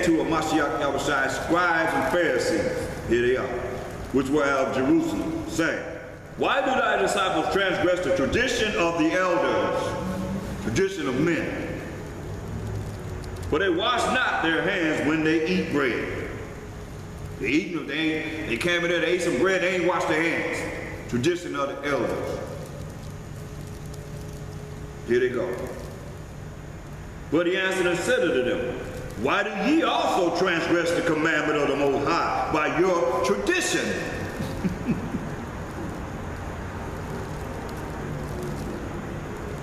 to a Mashiach Yahushua, scribes and Pharisees, here they are, which were of Jerusalem, saying, why do thy disciples transgress the tradition of the elders, tradition of men? For they wash not their hands when they eat bread. They eat, they came in there, they ate some bread, they ain't washed their hands. Tradition of the elders. Here they go. But he answered and said unto them, why do ye also transgress the commandment of the Most High by your tradition?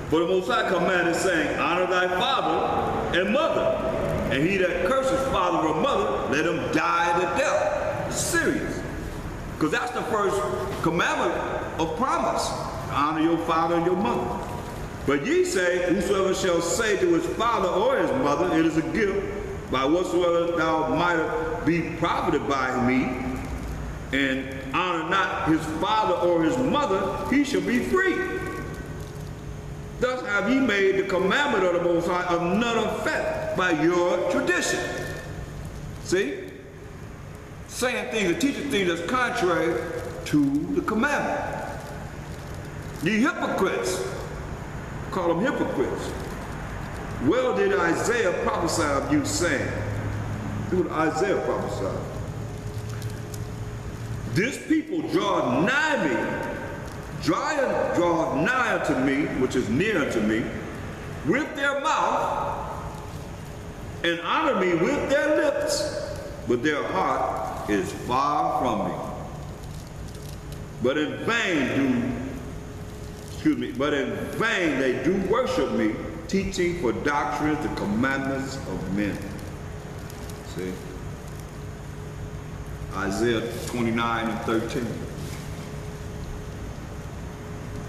For the Most High commanded, saying, honor thy father and mother, and he that curses father or mother, let him die the death. It's serious. Because that's the first commandment of promise. Honor your father and your mother. But ye say, whosoever shall say to his father or his mother, it is a gift, by whatsoever thou mightest be profited by me, and honor not his father or his mother, he shall be free. Thus have ye made the commandment of the Most High of none effect by your tradition. See? Saying things and teaching things that's contrary to the commandment. Ye hypocrites. Call them hypocrites. Well did Isaiah prophesy of you, saying, who did Isaiah prophesy? This people draw nigh me, draw nigh unto me, which is near unto me, with their mouth, and honor me with their lips, but their heart is far from me. But in vain they do worship me, teaching for doctrines the commandments of men. See? Isaiah 29 and 13.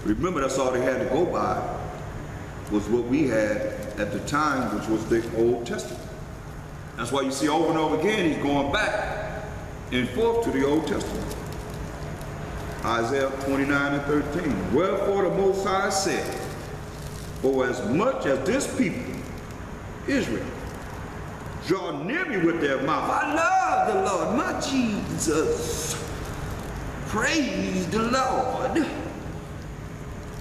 Remember, that's all they had to go by, was what we had at the time, which was the Old Testament. That's why you see over and over again, he's going back and forth to the Old Testament. Isaiah 29 and 13. Wherefore the Most High said, for as much as this people, Israel, draw near me with their mouth, I love the Lord, my Jesus. Praise the Lord.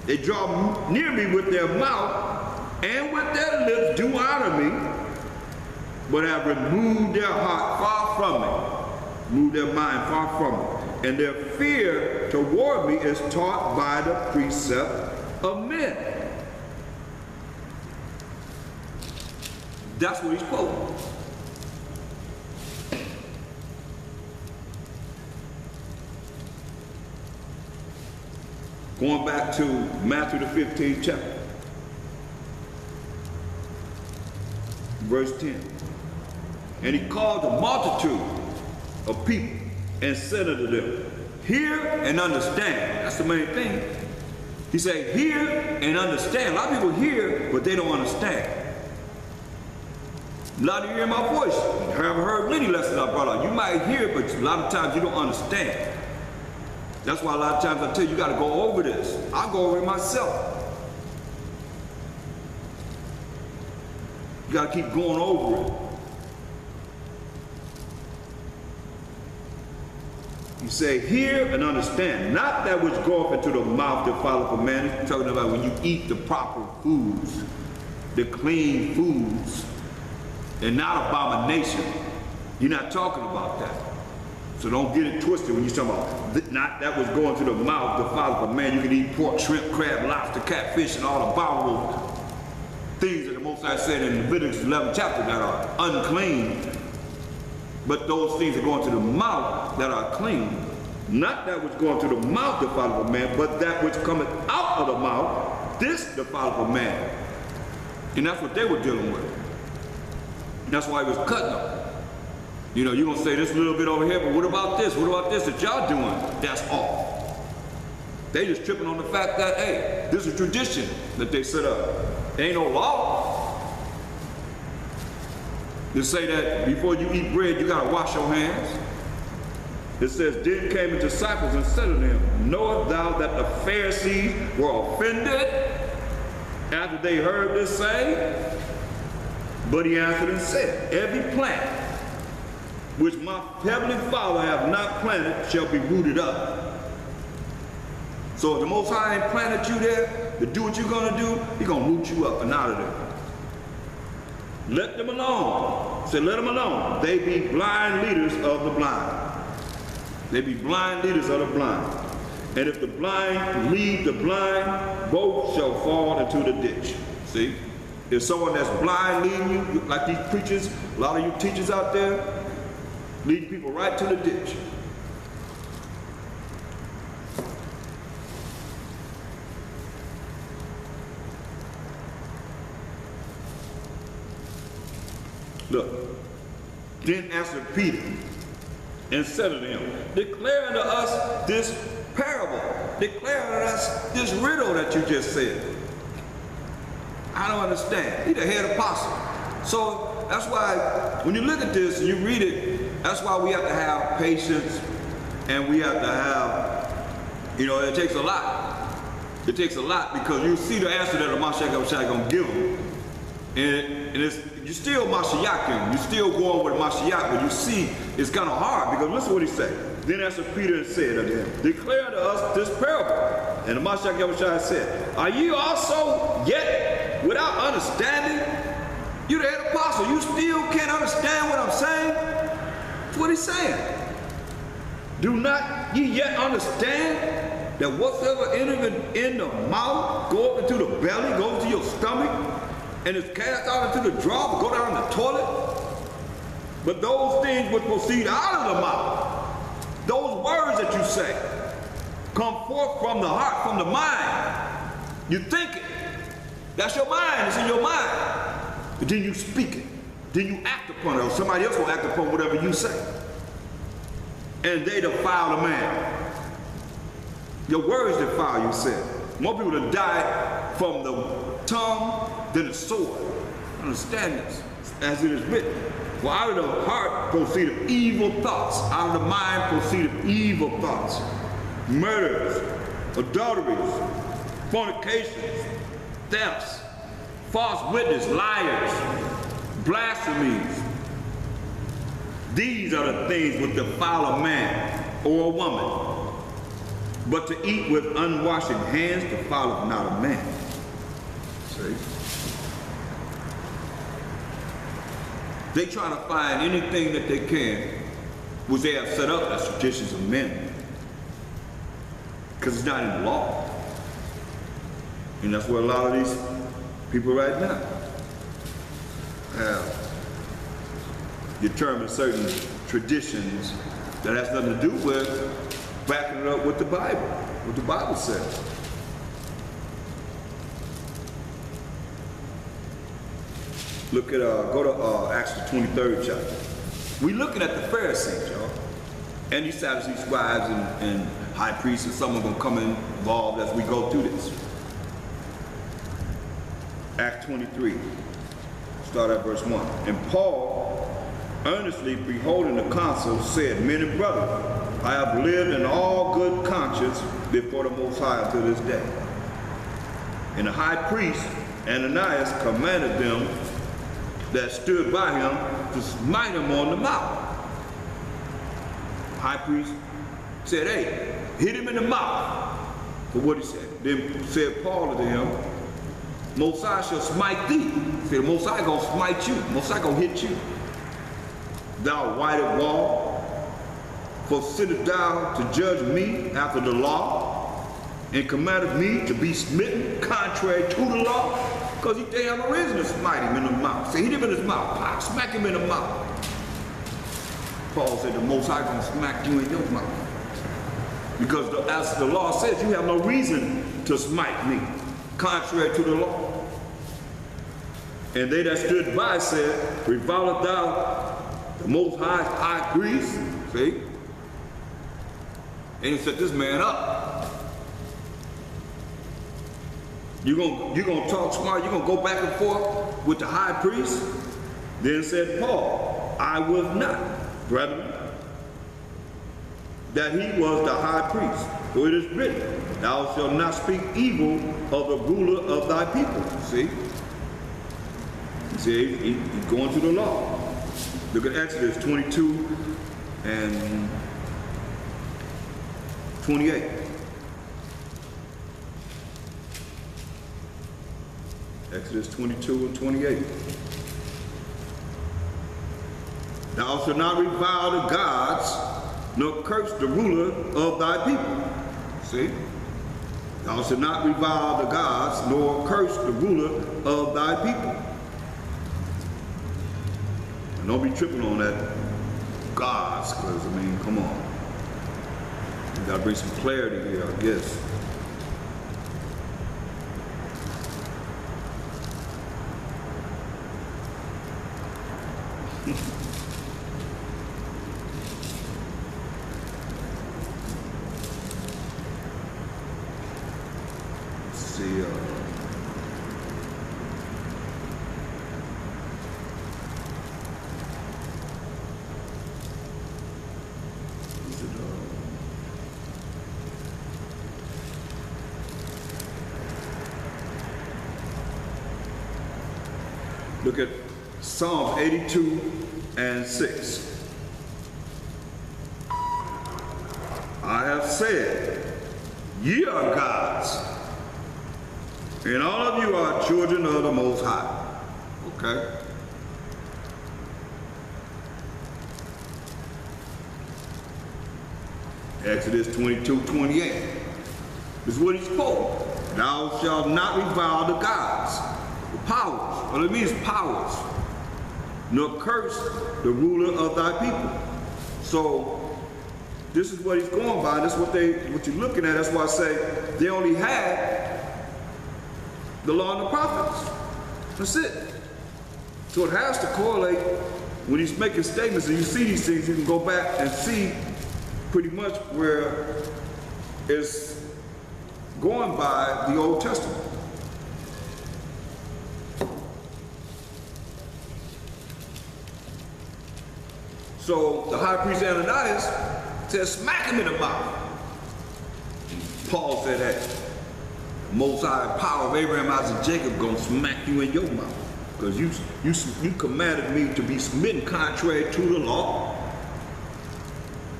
They draw near me with their mouth, and with their lips do honor me, but have removed their heart far from me, moved their mind far from me, and their fear toward me is taught by the precept of men. That's what he's quoting. Going back to Matthew the 15th chapter, verse 10. And he called a multitude of people and said unto them, hear and understand. That's the main thing. He said, hear and understand. A lot of people hear, but they don't understand. A lot of you hear my voice. You haven't heard many lessons I brought out. You might hear, but a lot of times you don't understand. That's why a lot of times I tell you, you got to go over this. I go over it myself. You got to keep going over it. You say, hear and understand. Not that which goeth into the mouth defileth a man. He's talking about when you eat the proper foods, the clean foods, and not abomination. You're not talking about that. So don't get it twisted when you're talking about not that was going to the mouth defileth a man. You can eat pork, shrimp, crab, lobster, catfish, and all the abominable things that the Most High said in Leviticus 11 chapter that are unclean. But those things are going to the mouth that are clean. Not that which going to the mouth defileth a man, but that which cometh out of the mouth, this defileth a man. And that's what they were dealing with. That's why he was cutting them. You know, you're going to say this a little bit over here, but what about this? What about this that y'all doing? That's off. They just tripping on the fact that, hey, this is a tradition that they set up. There ain't no law. They say that before you eat bread, you got to wash your hands. It says, then came the disciples and said to them, knowest thou that the Pharisees were offended after they heard this saying? But he answered and said, every plant which my heavenly Father hath not planted shall be rooted up. So if the Most High ain't planted you there to do what you're going to do, He's going to root you up and out of there. Let them alone. Say, let them alone. They be blind leaders of the blind. They be blind leaders of the blind. And if the blind lead the blind, both shall fall into the ditch. See? If someone that's blind leading you, like these preachers, a lot of you teachers out there, leading people right to the ditch. Look, then answered Peter and said unto him, declare unto us this parable, declare unto us this riddle that you just said. I don't understand. He's the head apostle. So that's why when you look at this and you read it, that's why we have to have patience, and we have to have, you know, it takes a lot. It takes a lot, because you see the answer that the Mashiach going to give them. And it's, you're still Mashiachim, you're still going with Mashiach, but you see it's kind of hard, because listen to what he said. Then answered Peter and said unto him, declare to us this parable. And the Mashiach said, are ye also yet without understanding? You the head apostle, you still can't understand what I'm saying? That's what he's saying. Do not ye yet understand that whatsoever entereth in the mouth, go up into the belly, goes to your stomach, and is cast out into the drawer, go down the toilet? But those things which proceed out of the mouth, those words that you say, come forth from the heart, from the mind. You think it. That's your mind. It's in your mind. But then you speak it. Then you act upon it, or somebody else will act upon whatever you say. And they defile the man. Your words defile, you said. More people have died from the tongue than the sword. Understand this, as it is written. For out of the heart proceeded evil thoughts. Out of the mind proceeded evil thoughts. Murders, adulteries, fornications, thefts, false witness, liars, blasphemies. These are the things which defile a man or a woman. But to eat with unwashed hands defileth not a man. See? They try to find anything that they can, which they have set up as traditions of men. Because it's not in the law. And that's where a lot of these people right now have determined certain traditions that has nothing to do with backing it up with the Bible, what the Bible says. Look at, go to Acts the 23rd chapter. We looking at the Pharisees, y'all. And these Sadducees, scribes, and high priests, and some are going to come involved as we go through this. Acts 23, start at verse 1. And Paul, earnestly beholding the consul, said, men and brethren, I have lived in all good conscience before the Most High until this day. And the high priest, Ananias, commanded them that stood by him to smite him on the mouth. High priest said, hey, hit him in the mouth for what he said. Then said Paul to him, Mosiah shall smite thee. He said, Mosiah gonna smite you. Mosiah gonna hit you. Thou whited wall, for sittest thou to judge me after the law, and commanded me to be smitten contrary to the law? Because he didn't have a reason to smite him in the mouth. So hit him in his mouth, pop, smack him in the mouth. Paul said, the Most High gonna smack you in your mouth. Because as the law says, you have no reason to smite me, contrary to the law. And they that stood by said, revileth thou the Most High priest? See? And he set this man up. You're gonna talk smart, you're gonna go back and forth with the high priest? Then said Paul, I was not, brethren, that he was the high priest. For it is written, thou shalt not speak evil of the ruler of thy people. See? He said he's going to the law. Look at Exodus 22 and 28. Exodus 22 and 28. Thou shalt not revile the gods, nor curse the ruler of thy people. See? Thou shalt not revile the gods, nor curse the ruler of thy people. And don't be tripping on that gods, because, I mean, come on. You got to bring some clarity here, I guess. Look at Psalm 82 and 6. I have said, ye are gods, and all of you are children of the Most High. Okay? Exodus 22, 28. This is what he spoke. Thou shalt not revile the gods, the powers. Well, it means powers, nor curse the ruler of thy people. So this is what he's going by. That's what you're looking at. That's why I say they only had the law and the prophets. That's it. So it has to correlate when he's making statements and you see these things, you can go back and see pretty much where it's going by the Old Testament. So the high priest Ananias said, smack him in the mouth. Paul said that the Most High power of Abraham, Isaac, Jacob gonna smack you in your mouth. Because you commanded me to be smitten contrary to the law.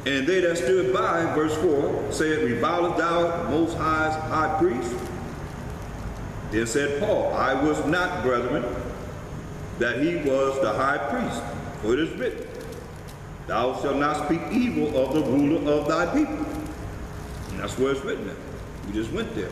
And they that stood by, verse 4, said, revilest thou Most High's high priest? Then said Paul, I was not, brethren, that he was the high priest. For it is written, thou shalt not speak evil of the ruler of thy people. And that's where it's written at. We just went there.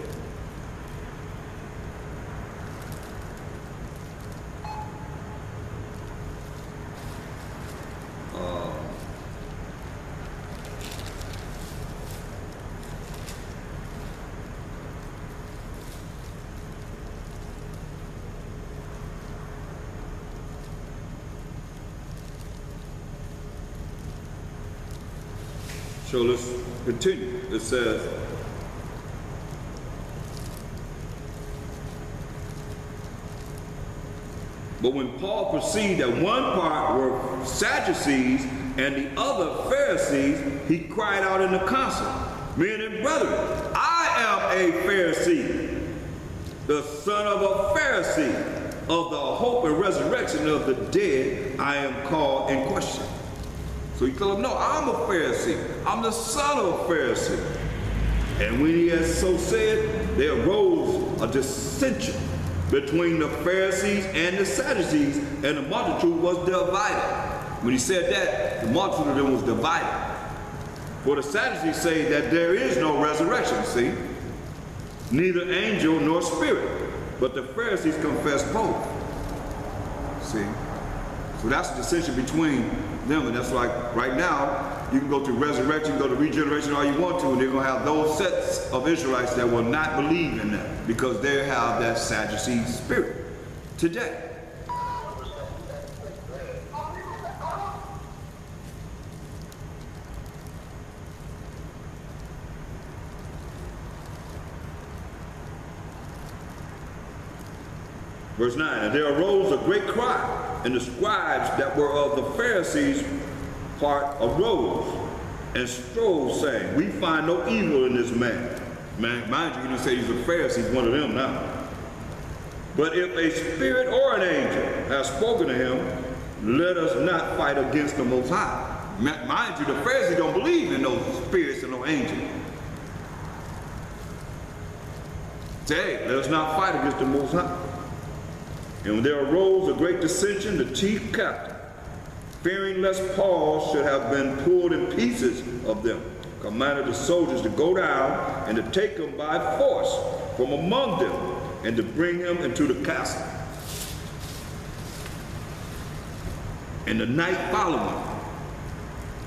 So let's continue. It says, but when Paul perceived that one part were Sadducees and the other Pharisees, he cried out in the council, men and brethren, I am a Pharisee, the son of a Pharisee, of the hope and resurrection of the dead I am called in question. So he told him, no, I'm a Pharisee. I'm the son of a Pharisee. And when he had so said, there arose a dissension between the Pharisees and the Sadducees, and the multitude was divided. When he said that, the multitude of them was divided. For the Sadducees say that there is no resurrection, see? Neither angel nor spirit. But the Pharisees confess both. See? So that's the dissension between them, and that's like right now you can go to resurrection, go to regeneration all you want to, and they're going to have those sets of Israelites that will not believe in them because they have that Sadducee spirit today. Verse 9, and there arose a great cry, and the scribes that were of the Pharisees' part arose and strove, saying, we find no evil in this man. Mind you, he didn't say he's a Pharisee, he's one of them now. But if a spirit or an angel has spoken to him, let us not fight against the Most High. Mind you, the Pharisees don't believe in those spirits and no angels. Say, hey, let us not fight against the Most High. And when there arose a great dissension, the chief captain, fearing lest Paul should have been pulled in pieces of them, commanded the soldiers to go down and to take him by force from among them and to bring him into the castle. And the night following,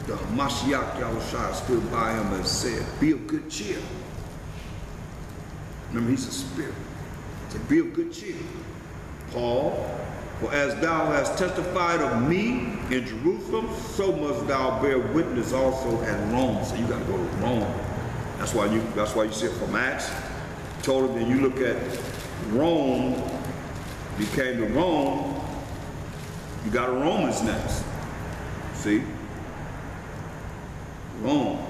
the Mashiach Yahushua stood by him and said, be of good cheer. Remember, he's a spirit. He said, be of good cheer, Paul, for as thou hast testified of me in Jerusalem, so must thou bear witness also at Rome. So you got to go to Rome. That's why you see it from Acts. Told him, then you look at Rome. You came to Rome. You got a Romans next. See? Rome.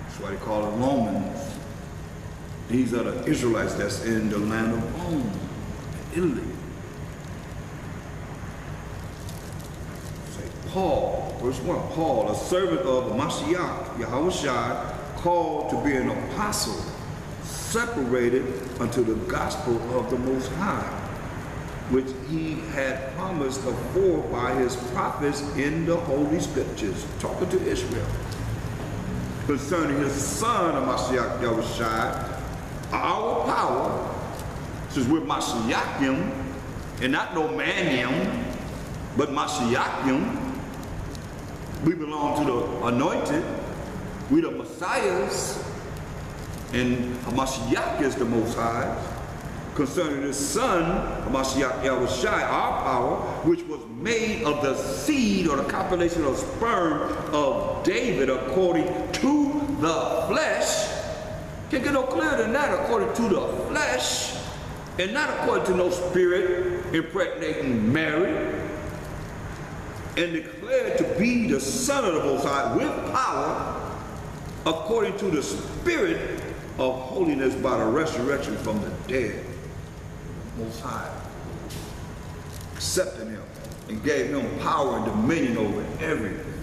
That's why they call it Romans. These are the Israelites that's in the land of Rome, Italy. Say Paul, verse 1, Paul, a servant of Mashiach, Yahushua, called to be an apostle, separated unto the gospel of the Most High, which he had promised afore by his prophets in the Holy Scriptures, talking to Israel, concerning his son of Mashiach Yahushua, our power, since we're Mashiachim, and not no manium, but Mashiachim. We belong to the anointed. We the Messiahs, and Mashiach is the Most High. Concerning his son, Mashiach Yahushua, our power, which was made of the seed or the copulation of sperm of David according to the flesh. Can't get no clearer than that, according to the flesh, and not according to no spirit impregnating Mary, and declared to be the Son of the Most High with power, according to the Spirit of holiness by the resurrection from the dead. Most High accepted him and gave him power and dominion over everything.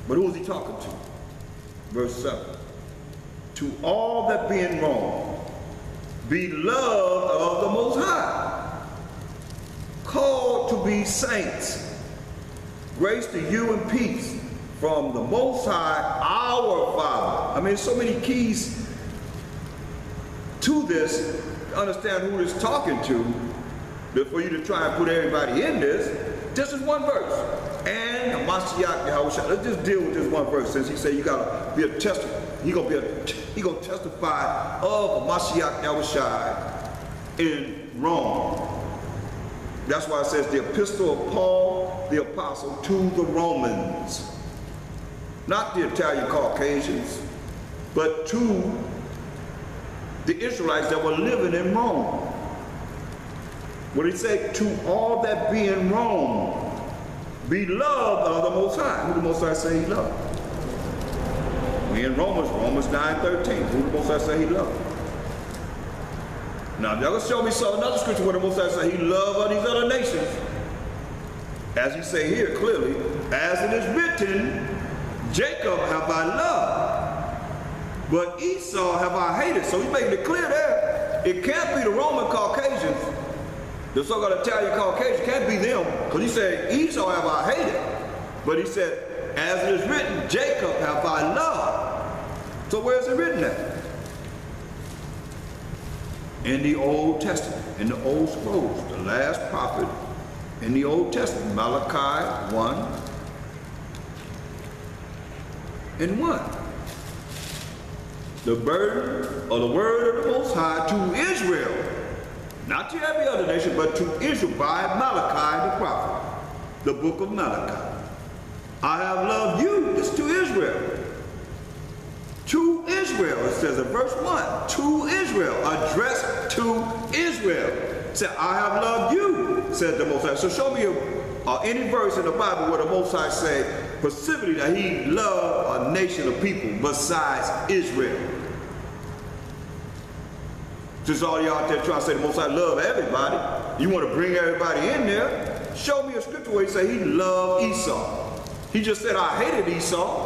But who was he talking to? Verse 7. To all that be in Rome, beloved of the Most High, called to be saints, grace to you and peace from the Most High, our Father. I mean, so many keys to this, to understand who it's talking to, but for you to try and put everybody in this, this is one verse. And Mashiach Yahushua. Let's just deal with this one verse, since he said you gotta be a testament. He gonna testify of Mashiach Yahushua in Rome. That's why it says the epistle of Paul, the apostle, to the Romans. Not the Italian Caucasians, but to the Israelites that were living in Rome. What did he say? To all that be in Rome, beloved of the Most High. Who the Most High say he loved? We in Romans 9:13. Who the Most High say he loved? Now, y'all can show me another scripture where the Most High say he loved all these other nations. As you say here clearly, as it is written, Jacob have I loved, but Esau have I hated. So he's making it clear there. It can't be the Roman Caucasians, the so-called Italian Caucasians, can't be them, because he said Esau have I hated. But he said, as it is written, Jacob have I loved. So where is it written at? In the Old Testament, in the Old Scrolls, the last prophet in the Old Testament, Malachi 1 and 1. The burden or the word of the Most High to Israel, not to every other nation, but to Israel by Malachi the prophet, the book of Malachi. I have loved you, this to Israel. To Israel, it says in verse 1, to Israel, addressed to Israel. It said, I have loved you, said the Most High. So show me any verse in the Bible where the Most High say specifically that he loved a nation of people besides Israel. Just all y'all out there trying to say the Most High love everybody. You want to bring everybody in there. Show me a scripture where he said he loved Esau. He just said, I hated Esau.